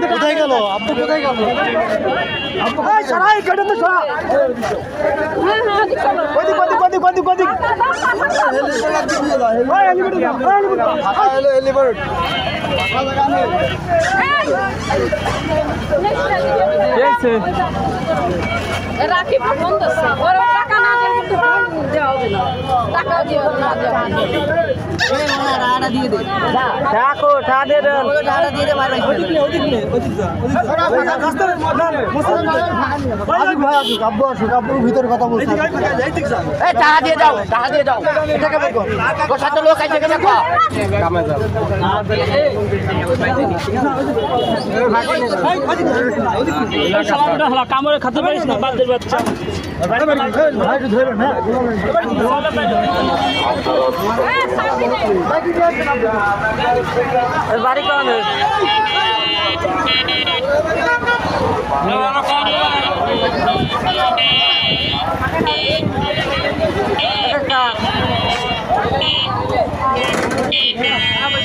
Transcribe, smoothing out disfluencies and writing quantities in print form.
কোথায় গেল আপনি? কোথায় গেল? রাখি বন্ধ আছে ওর টাকা না দিলে কিন্তু দেওয়া হবে না টাকা দিও না দেওয়া হবে টাকা দিয়ে দে টাকা দিয়ে দে টাকা দিয়ে দে মারবে ভিতরে কথা বলছি। টাকা দিয়ে দাও টাকা বের কর তোর সাথে লোক আছে কেন কো কামড়ে খাতে পারিস না বাদের বাচ্চা বাড়ি কোন